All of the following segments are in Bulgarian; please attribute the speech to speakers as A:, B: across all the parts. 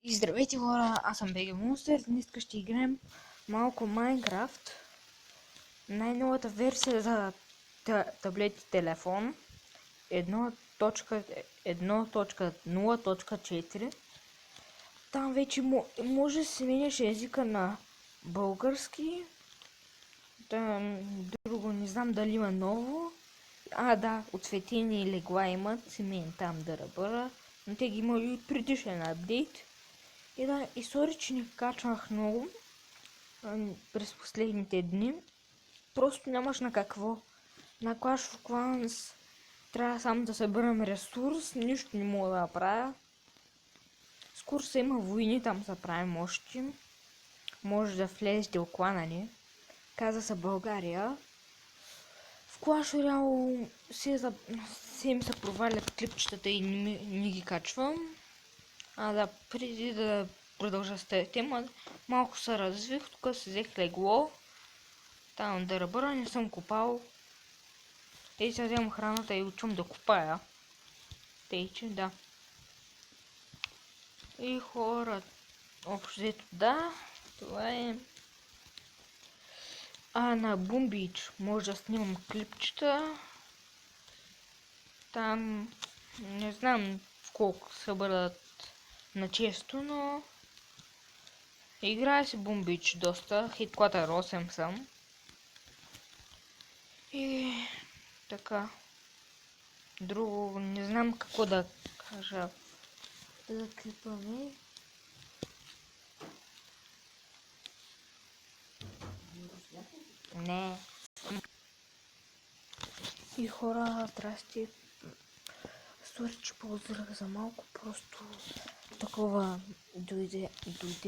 A: И здравейте хора, аз съм BG Monster. Днес ще играем малко Майнкрафт. Най-новата версия за таблет и телефон 1.1.0.4. Там вече може да се сменяш езика на български. Друго не знам дали има ново. Да, отцветени легла имат, семейен там да ръбъра. Но те ги има и предишен апдейт. И да, история, че не качвах много през последните дни. Просто нямаш на какво. На Clash of Clans трябва само да събирам ресурс, нищо не мога да направя. С курса има войни, там да правим още. Може да влезете в клана, каза се България. В Clash Royale се им се провалят клипчетата и не ги качвам. Да, преди да продължа с тази тема, малко се развих, тук се взех легло. Там да ръбъра не съм копал. Тъй сега вземам храната и учим да копая. Тъй че да. И хора, общо взето да, това е. На Бумбич може да снимам клипчета. Там не знам в колко се бъдат на често, но играе си Бумбич доста. Хиткватър 8 съм. И така. Друго не знам какво да кажа за клипа ми. Не. И хора, здрасти. Сори, че ползвах за малко, просто такова дойде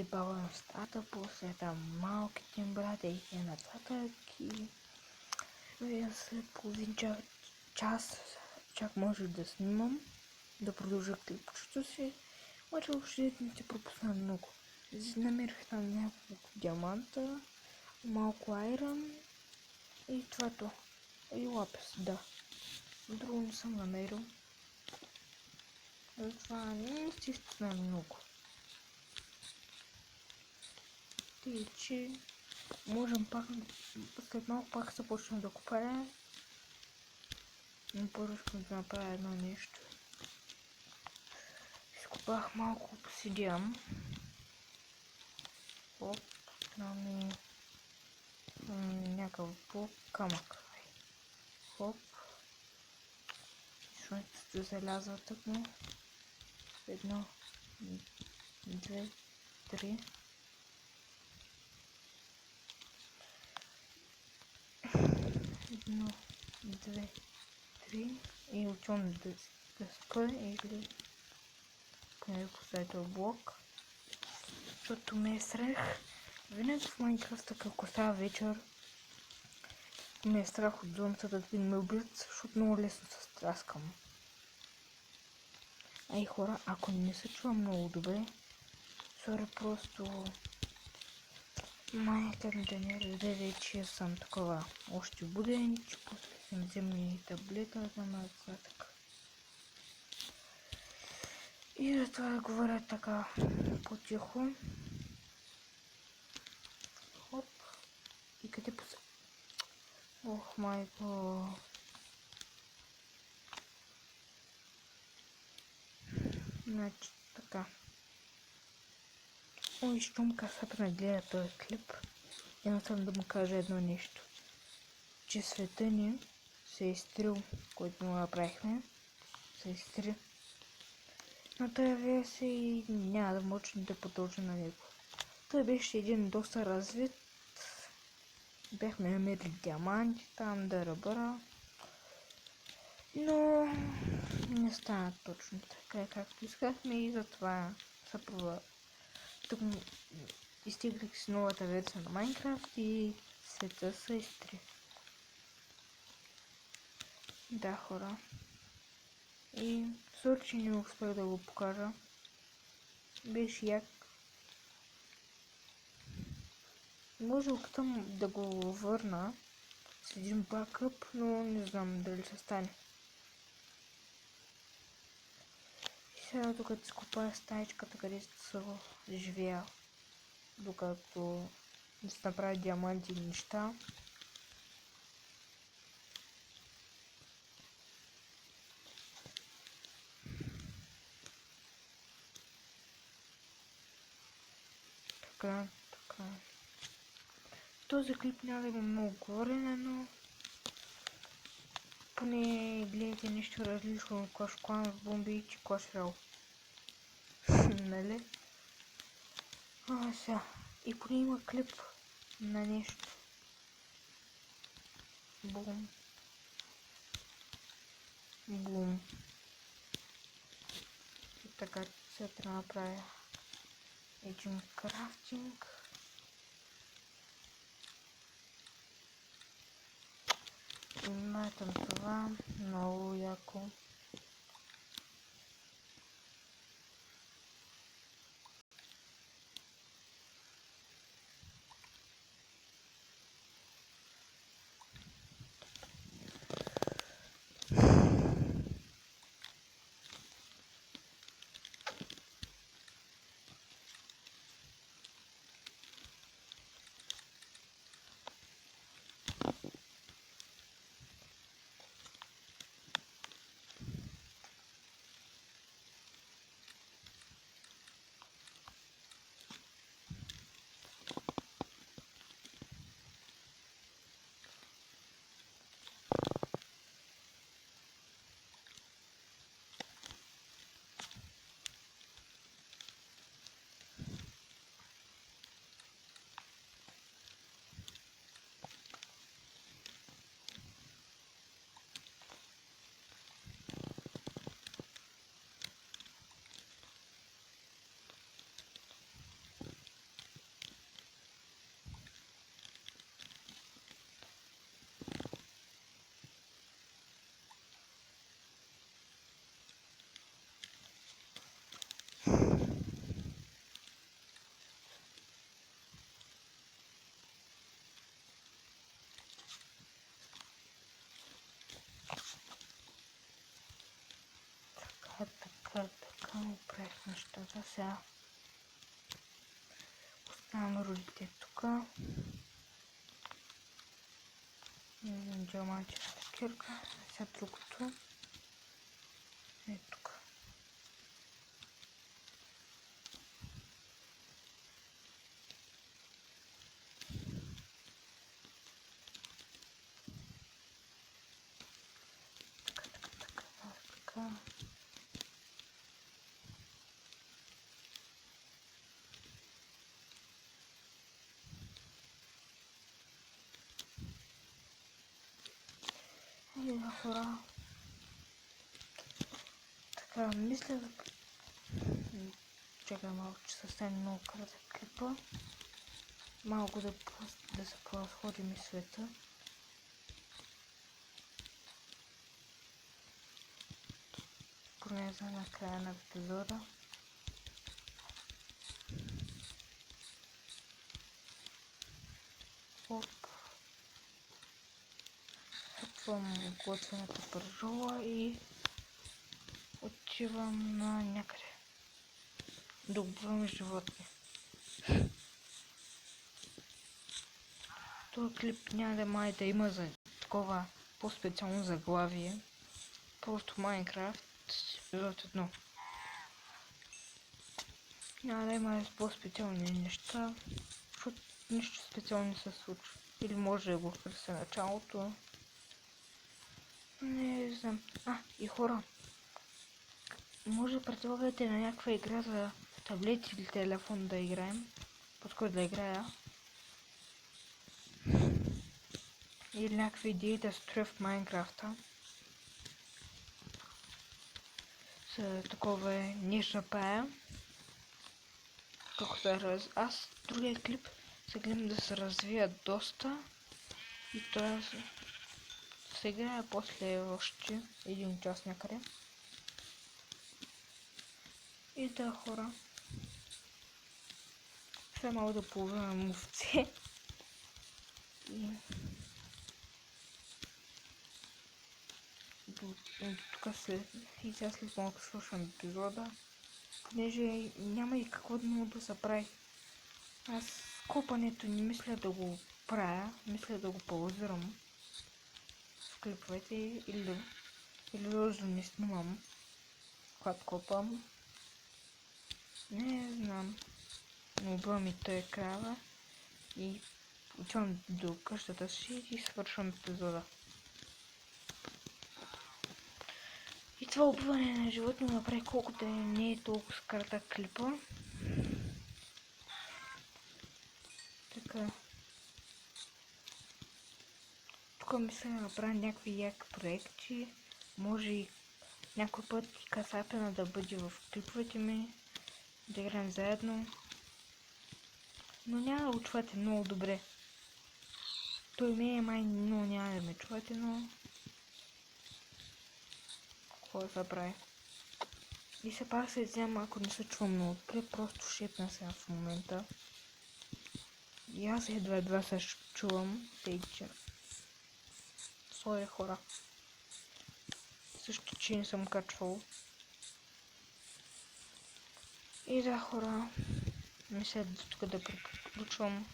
A: баба на стата, после там малките им братя и нататък и след половин час чак може да снимам, да продължа клипчето си, обаче въобще не се пропусна много. Намерих там няколко диаманта, малко айрон и това. И лапис, да. Друго не съм намерил. Това не се стигна много. Тъй, че можем пак, след малко пак се почнем да копая. Но първо искам да направя едно нещо. Изкопах малко обсидиан. Хоп, там е някакъв блок камък. Хоп. Слънцето залязва тъкмо. Едно, две, три. Едно, две, три. И отивам да спа или къде поставя блок. Защото ме е страх. Винаги в Майнкрафт, ако става вечер, ме е страх от зомбитата да ме убият, защото много лесно се страскам. И хора, ако не се чувам много добре, сори, просто майка ми да не разгледа, че съм такова още буден, че после съм взема и таблета за нататък. И затова говоря така по-тихо. Хоп. И къде Ох, майко. Значи така. Ой, щом касата гледа този клип. Имам да му кажа едно нещо. Че света ни се е изтрил, който му направихме. Се е изтрил. На тази версия и няма да може да продължа на него. Той беше един доста развит. Бяхме намерили диаманти там да ръбъра. Но не стана точно така, както искахме и затова се провал. Тук изтеглих с новата версия на Майнкрафт и света се изтри. Да, хора. И сори, че не успях да го покажа. Беше як. Може опитам да го върна с един бакъп, но не знам дали ще стане. Сега докато си купая стаичката, където съм живея, докато си направя диаманти и неща. Така. Този клип няма да има много говорене, но поне гледайте нещо различно от Clash of Clans, бомби и Clash Royale. Нали? Сега. И поне има клип на нещо. Бум. Бум. И така сега трябва да направя един крафтинг. Имайтам това много яко. Така оправих нещата. Сега оставям ролите тук. Диамантчеста кирка. Сега другото е тук. Така. И хора. Така, мисля да... Чакай малко, че съвсем много кратък клипа. Малко да се поразходим и света. Поне за накрая на епизода. Оп. Хъпвам готвената пържола и отивам на някъде. Да убивам животни. Този клип няма да май да има за такова по-специално заглавие. Просто Майнкрафт епизод 1. Няма да има по-специални неща, защото нищо специално не се случва. Или може да го хареса началото. Не знам. И хора. Може да предлагате на някаква игра за таблет или телефон да играем. Под който да играя. Или някакви идеи да строя в Майнкрафта. С такова не шапая. Колко да аз другия клип се гледам да се развия доста. И това се играе после още един час някъде. И да, хора. Ще мога да ползваме овце. И тук и сега след малко слушам епизода, понеже няма и какво много да се прави. Аз копането не мисля да го правя, мисля да го паузирам в клиповете или да не снимам, когато копам. Не знам, но убива ми той крава и отивам до къщата си и свършвам епизода. И това убиване на животно направи колкото не е толкова кратък клипа. Така. Тук мисля да направя някакви яки проекти. Може и някой път и Касапина да бъде в клиповете ми. Да играем заедно. Но няма да го чувате много добре. Той ми е май, но няма да ме чувате, но... Какво да се прави? И се пак се взема, ако не се чувам много добре, просто шепна сега в момента. И аз едва се чувам, тъй че... Сори хора. Също, че не съм качвал. И да, хора. Мисля до тук да приключвам.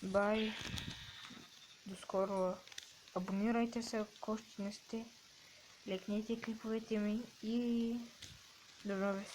A: Бай. До скоро. Абонирайте се, ако още не сте. Лекнете клиповете ми и до нови